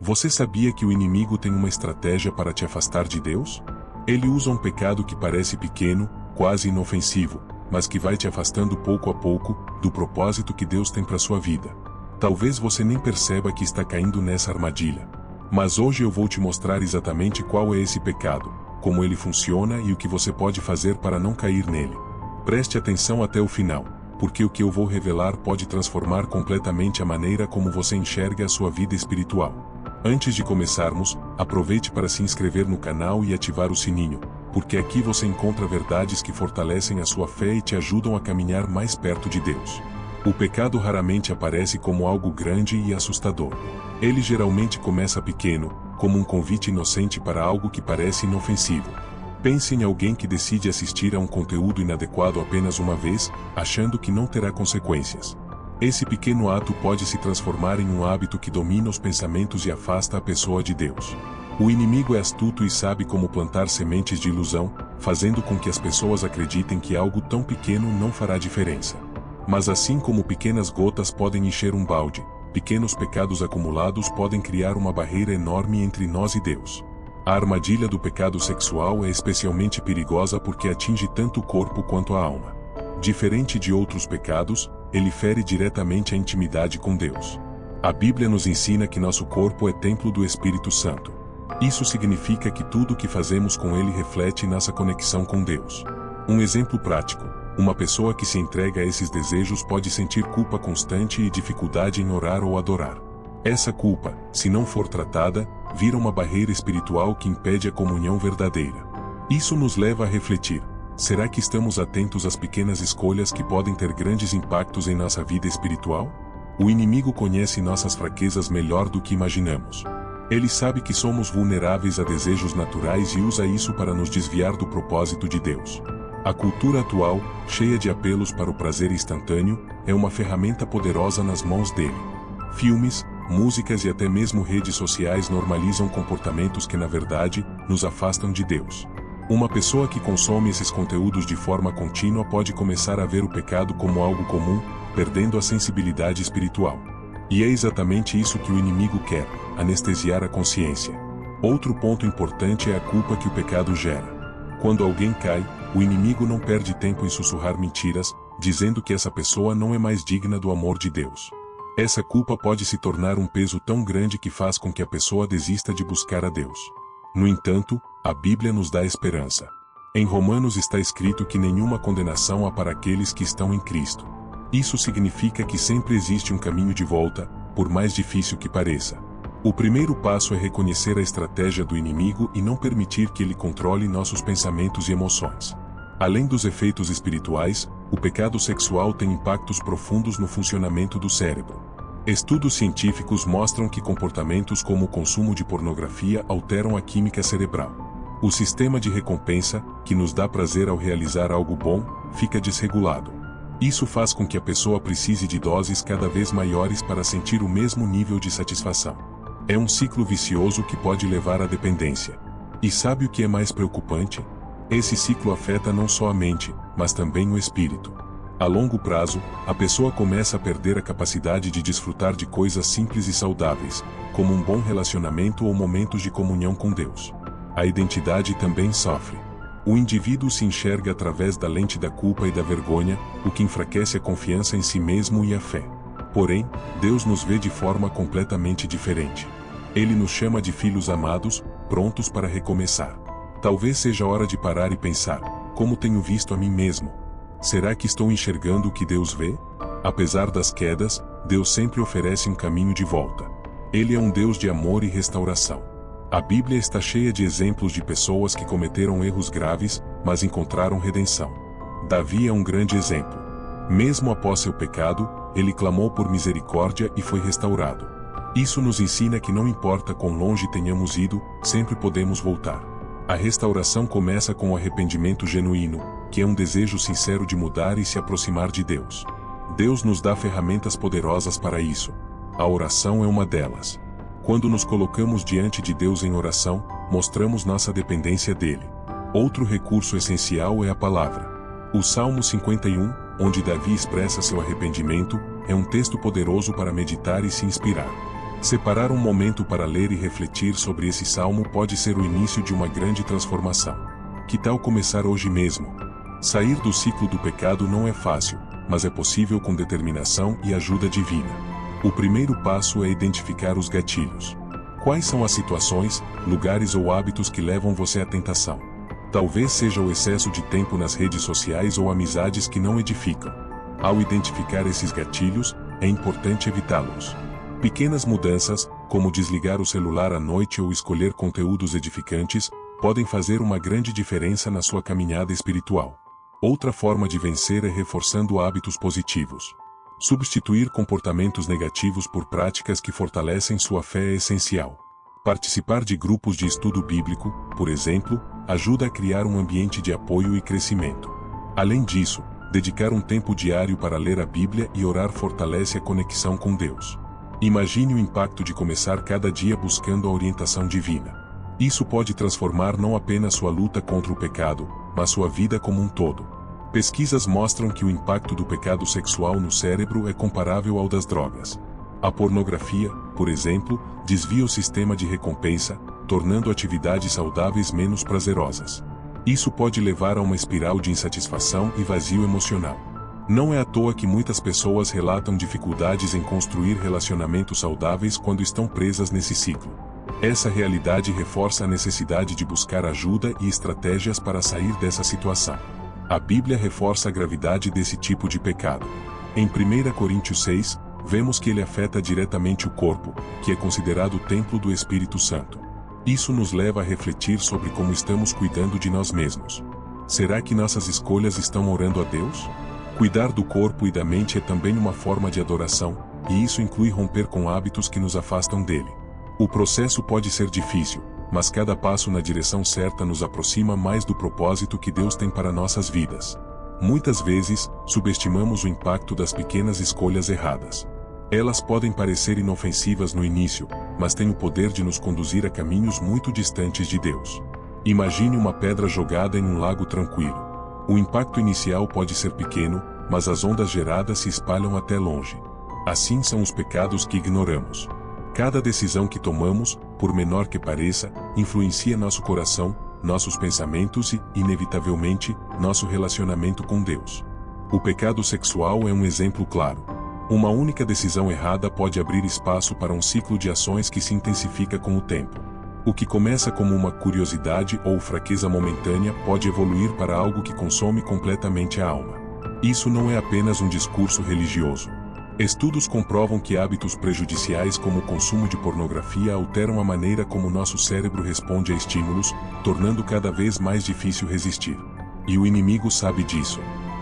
Você sabia que o inimigo tem uma estratégia para te afastar de Deus? Ele usa um pecado que parece pequeno, quase inofensivo, mas que vai te afastando pouco a pouco do propósito que Deus tem para sua vida. Talvez você nem perceba que está caindo nessa armadilha. Mas hoje eu vou te mostrar exatamente qual é esse pecado, como ele funciona e o que você pode fazer para não cair nele. Preste atenção até o final, porque o que eu vou revelar pode transformar completamente a maneira como você enxerga a sua vida espiritual. Antes de começarmos, aproveite para se inscrever no canal e ativar o sininho, porque aqui você encontra verdades que fortalecem a sua fé e te ajudam a caminhar mais perto de Deus. O pecado raramente aparece como algo grande e assustador. Ele geralmente começa pequeno, como um convite inocente para algo que parece inofensivo. Pense em alguém que decide assistir a um conteúdo inadequado apenas uma vez, achando que não terá consequências. Esse pequeno ato pode se transformar em um hábito que domina os pensamentos e afasta a pessoa de Deus. O inimigo é astuto e sabe como plantar sementes de ilusão, fazendo com que as pessoas acreditem que algo tão pequeno não fará diferença. Mas assim como pequenas gotas podem encher um balde, pequenos pecados acumulados podem criar uma barreira enorme entre nós e Deus. A armadilha do pecado sexual é especialmente perigosa porque atinge tanto o corpo quanto a alma. Diferente de outros pecados, ele fere diretamente a intimidade com Deus. A Bíblia nos ensina que nosso corpo é templo do Espírito Santo. Isso significa que tudo o que fazemos com ele reflete nossa conexão com Deus. Um exemplo prático: uma pessoa que se entrega a esses desejos pode sentir culpa constante e dificuldade em orar ou adorar. Essa culpa, se não for tratada, vira uma barreira espiritual que impede a comunhão verdadeira. Isso nos leva a refletir: será que estamos atentos às pequenas escolhas que podem ter grandes impactos em nossa vida espiritual? O inimigo conhece nossas fraquezas melhor do que imaginamos. Ele sabe que somos vulneráveis a desejos naturais e usa isso para nos desviar do propósito de Deus. A cultura atual, cheia de apelos para o prazer instantâneo, é uma ferramenta poderosa nas mãos dele. Filmes, músicas e até mesmo redes sociais normalizam comportamentos que na verdade nos afastam de Deus. Uma pessoa que consome esses conteúdos de forma contínua pode começar a ver o pecado como algo comum, perdendo a sensibilidade espiritual. E é exatamente isso que o inimigo quer: anestesiar a consciência. Outro ponto importante é a culpa que o pecado gera. Quando alguém cai, o inimigo não perde tempo em sussurrar mentiras, dizendo que essa pessoa não é mais digna do amor de Deus. Essa culpa pode se tornar um peso tão grande que faz com que a pessoa desista de buscar a Deus. No entanto, a Bíblia nos dá esperança. Em Romanos está escrito que nenhuma condenação há para aqueles que estão em Cristo. Isso significa que sempre existe um caminho de volta, por mais difícil que pareça. O primeiro passo é reconhecer a estratégia do inimigo e não permitir que ele controle nossos pensamentos e emoções. Além dos efeitos espirituais, o pecado sexual tem impactos profundos no funcionamento do cérebro. Estudos científicos mostram que comportamentos como o consumo de pornografia alteram a química cerebral. O sistema de recompensa, que nos dá prazer ao realizar algo bom, fica desregulado. Isso faz com que a pessoa precise de doses cada vez maiores para sentir o mesmo nível de satisfação. É um ciclo vicioso que pode levar à dependência. E sabe o que é mais preocupante? Esse ciclo afeta não só a mente, mas também o espírito. A longo prazo, a pessoa começa a perder a capacidade de desfrutar de coisas simples e saudáveis, como um bom relacionamento ou momentos de comunhão com Deus. A identidade também sofre. O indivíduo se enxerga através da lente da culpa e da vergonha, o que enfraquece a confiança em si mesmo e a fé. Porém, Deus nos vê de forma completamente diferente. Ele nos chama de filhos amados, prontos para recomeçar. Talvez seja hora de parar e pensar: como tenho visto a mim mesmo? Será que estou enxergando o que Deus vê? Apesar das quedas, Deus sempre oferece um caminho de volta. Ele é um Deus de amor e restauração. A Bíblia está cheia de exemplos de pessoas que cometeram erros graves, mas encontraram redenção. Davi é um grande exemplo. Mesmo após seu pecado, ele clamou por misericórdia e foi restaurado. Isso nos ensina que não importa quão longe tenhamos ido, sempre podemos voltar. A restauração começa com o arrependimento genuíno, que é um desejo sincero de mudar e se aproximar de Deus. Deus nos dá ferramentas poderosas para isso. A oração é uma delas. Quando nos colocamos diante de Deus em oração, mostramos nossa dependência dele. Outro recurso essencial é a palavra. O Salmo 51, onde Davi expressa seu arrependimento, é um texto poderoso para meditar e se inspirar. Separar um momento para ler e refletir sobre esse salmo pode ser o início de uma grande transformação. Que tal começar hoje mesmo? Sair do ciclo do pecado não é fácil, mas é possível com determinação e ajuda divina. O primeiro passo é identificar os gatilhos. Quais são as situações, lugares ou hábitos que levam você à tentação? Talvez seja o excesso de tempo nas redes sociais ou amizades que não edificam. Ao identificar esses gatilhos, é importante evitá-los. Pequenas mudanças, como desligar o celular à noite ou escolher conteúdos edificantes, podem fazer uma grande diferença na sua caminhada espiritual. Outra forma de vencer é reforçando hábitos positivos. Substituir comportamentos negativos por práticas que fortalecem sua fé é essencial. Participar de grupos de estudo bíblico, por exemplo, ajuda a criar um ambiente de apoio e crescimento. Além disso, dedicar um tempo diário para ler a Bíblia e orar fortalece a conexão com Deus. Imagine o impacto de começar cada dia buscando a orientação divina. Isso pode transformar não apenas sua luta contra o pecado, mas sua vida como um todo. Pesquisas mostram que o impacto do pecado sexual no cérebro é comparável ao das drogas. A pornografia, por exemplo, desvia o sistema de recompensa, tornando atividades saudáveis menos prazerosas. Isso pode levar a uma espiral de insatisfação e vazio emocional. Não é à toa que muitas pessoas relatam dificuldades em construir relacionamentos saudáveis quando estão presas nesse ciclo. Essa realidade reforça a necessidade de buscar ajuda e estratégias para sair dessa situação. A Bíblia reforça a gravidade desse tipo de pecado. Em 1 Coríntios 6, vemos que ele afeta diretamente o corpo, que é considerado o templo do Espírito Santo. Isso nos leva a refletir sobre como estamos cuidando de nós mesmos. Será que nossas escolhas estão orando a Deus? Cuidar do corpo e da mente é também uma forma de adoração, e isso inclui romper com hábitos que nos afastam dele. O processo pode ser difícil, mas cada passo na direção certa nos aproxima mais do propósito que Deus tem para nossas vidas. Muitas vezes, subestimamos o impacto das pequenas escolhas erradas. Elas podem parecer inofensivas no início, mas têm o poder de nos conduzir a caminhos muito distantes de Deus. Imagine uma pedra jogada em um lago tranquilo. O impacto inicial pode ser pequeno, mas as ondas geradas se espalham até longe. Assim são os pecados que ignoramos. Cada decisão que tomamos, por menor que pareça, influencia nosso coração, nossos pensamentos e, inevitavelmente, nosso relacionamento com Deus. O pecado sexual é um exemplo claro. Uma única decisão errada pode abrir espaço para um ciclo de ações que se intensifica com o tempo. O que começa como uma curiosidade ou fraqueza momentânea pode evoluir para algo que consome completamente a alma. Isso não é apenas um discurso religioso. Estudos comprovam que hábitos prejudiciais como o consumo de pornografia alteram a maneira como nosso cérebro responde a estímulos, tornando cada vez mais difícil resistir. E o inimigo sabe disso.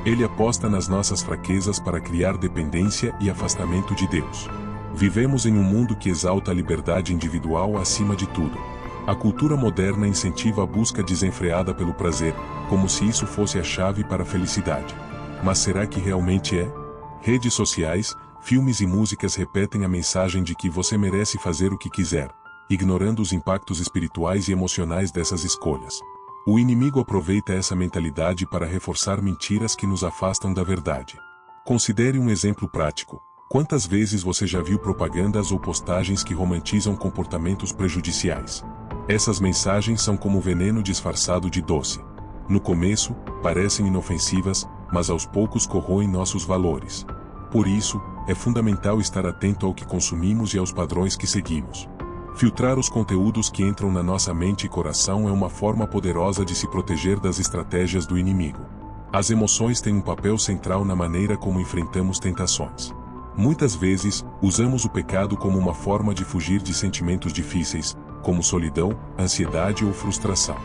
Ele aposta nas nossas fraquezas para criar dependência e afastamento de Deus. Vivemos em um mundo que exalta a liberdade individual acima de tudo. A cultura moderna incentiva a busca desenfreada pelo prazer, como se isso fosse a chave para a felicidade. Mas será que realmente é? Redes sociais, filmes e músicas repetem a mensagem de que você merece fazer o que quiser, ignorando os impactos espirituais e emocionais dessas escolhas. O inimigo aproveita essa mentalidade para reforçar mentiras que nos afastam da verdade. Considere um exemplo prático. Quantas vezes você já viu propagandas ou postagens que romantizam comportamentos prejudiciais? Essas mensagens são como veneno disfarçado de doce. No começo, parecem inofensivas, mas aos poucos corroem nossos valores. Por isso, é fundamental estar atento ao que consumimos e aos padrões que seguimos. Filtrar os conteúdos que entram na nossa mente e coração é uma forma poderosa de se proteger das estratégias do inimigo. As emoções têm um papel central na maneira como enfrentamos tentações. Muitas vezes, usamos o pecado como uma forma de fugir de sentimentos difíceis, como solidão, ansiedade ou frustração.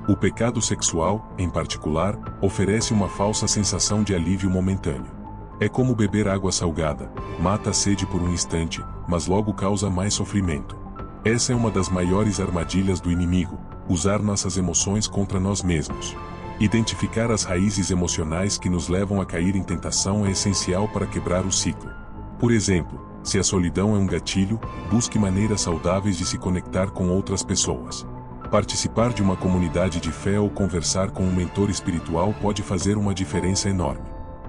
O pecado sexual, em particular, oferece uma falsa sensação de alívio momentâneo. É como beber água salgada, mata a sede por um instante, mas logo causa mais sofrimento. Essa é uma das maiores armadilhas do inimigo, usar nossas emoções contra nós mesmos. Identificar as raízes emocionais que nos levam a cair em tentação é essencial para quebrar o ciclo. Por exemplo, se a solidão é um gatilho, busque maneiras saudáveis de se conectar com outras pessoas. Participar de uma comunidade de fé ou conversar com um mentor espiritual pode fazer uma diferença enorme.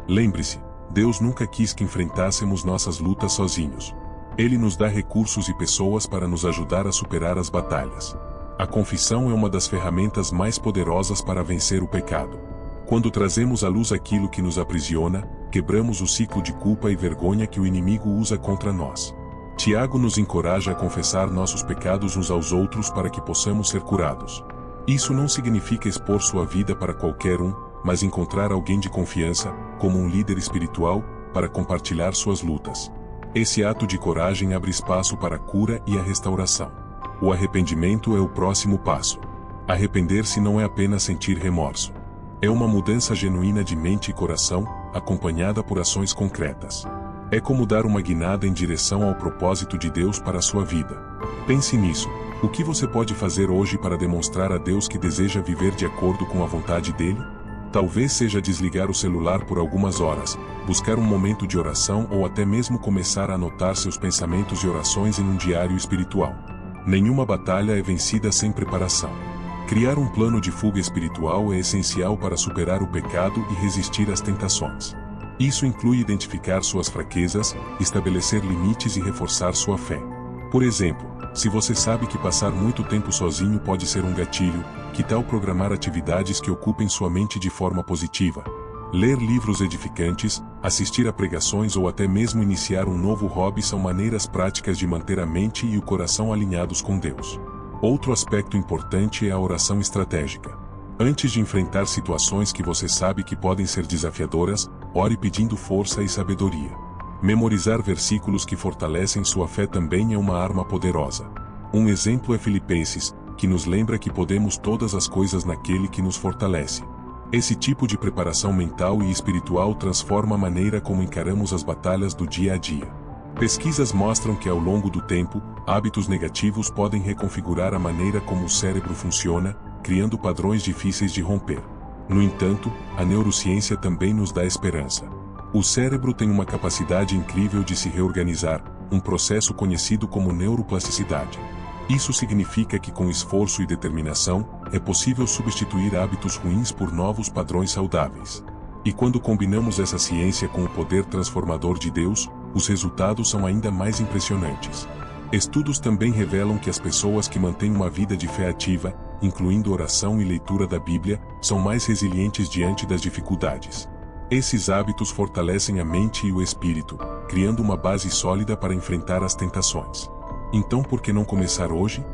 Lembre-se, Deus nunca quis que enfrentássemos nossas lutas sozinhos. Ele nos dá recursos e pessoas para nos ajudar a superar as batalhas. A confissão é uma das ferramentas mais poderosas para vencer o pecado. Quando trazemos à luz aquilo que nos aprisiona, quebramos o ciclo de culpa e vergonha que o inimigo usa contra nós. Tiago nos encoraja a confessar nossos pecados uns aos outros para que possamos ser curados. Isso não significa expor sua vida para qualquer um, mas encontrar alguém de confiança, como um líder espiritual, para compartilhar suas lutas. Esse ato de coragem abre espaço para a cura e a restauração. O arrependimento é o próximo passo. Arrepender-se não é apenas sentir remorso. É uma mudança genuína de mente e coração, acompanhada por ações concretas. É como dar uma guinada em direção ao propósito de Deus para a sua vida. Pense nisso. O que você pode fazer hoje para demonstrar a Deus que deseja viver de acordo com a vontade dele? Talvez seja desligar o celular por algumas horas, buscar um momento de oração ou até mesmo começar a anotar seus pensamentos e orações em um diário espiritual. Nenhuma batalha é vencida sem preparação. Criar um plano de fuga espiritual é essencial para superar o pecado e resistir às tentações. Isso inclui identificar suas fraquezas, estabelecer limites e reforçar sua fé. Por exemplo, se você sabe que passar muito tempo sozinho pode ser um gatilho, que tal programar atividades que ocupem sua mente de forma positiva? Ler livros edificantes, assistir a pregações ou até mesmo iniciar um novo hobby são maneiras práticas de manter a mente e o coração alinhados com Deus. Outro aspecto importante é a oração estratégica. Antes de enfrentar situações que você sabe que podem ser desafiadoras, ore pedindo força e sabedoria. Memorizar versículos que fortalecem sua fé também é uma arma poderosa. Um exemplo é Filipenses, que nos lembra que podemos todas as coisas naquele que nos fortalece. Esse tipo de preparação mental e espiritual transforma a maneira como encaramos as batalhas do dia a dia. Pesquisas mostram que ao longo do tempo, hábitos negativos podem reconfigurar a maneira como o cérebro funciona, criando padrões difíceis de romper. No entanto, a neurociência também nos dá esperança. O cérebro tem uma capacidade incrível de se reorganizar, um processo conhecido como neuroplasticidade. Isso significa que com esforço e determinação, é possível substituir hábitos ruins por novos padrões saudáveis. E quando combinamos essa ciência com o poder transformador de Deus, os resultados são ainda mais impressionantes. Estudos também revelam que as pessoas que mantêm uma vida de fé ativa, incluindo oração e leitura da Bíblia, são mais resilientes diante das dificuldades. Esses hábitos fortalecem a mente e o espírito, criando uma base sólida para enfrentar as tentações. Então, por que não começar hoje?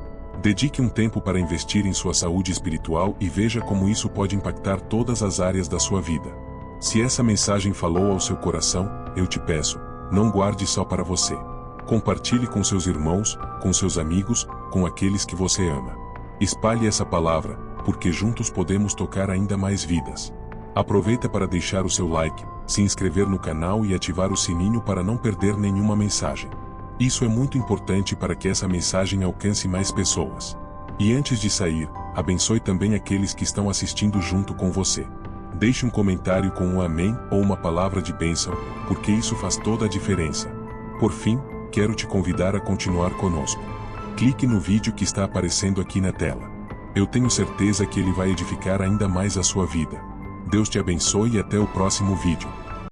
Dedique um tempo para investir em sua saúde espiritual e veja como isso pode impactar todas as áreas da sua vida. Se essa mensagem falou ao seu coração, eu te peço, não guarde só para você. Compartilhe com seus irmãos, com seus amigos, com aqueles que você ama. Espalhe essa palavra, porque juntos podemos tocar ainda mais vidas. Aproveita para deixar o seu like, se inscrever no canal e ativar o sininho para não perder nenhuma mensagem. Isso é muito importante para que essa mensagem alcance mais pessoas. E antes de sair, abençoe também aqueles que estão assistindo junto com você. Deixe um comentário com um amém ou uma palavra de bênção, porque isso faz toda a diferença. Por fim, quero te convidar a continuar conosco. Clique no vídeo que está aparecendo aqui na tela. Eu tenho certeza que ele vai edificar ainda mais a sua vida. Deus te abençoe e até o próximo vídeo.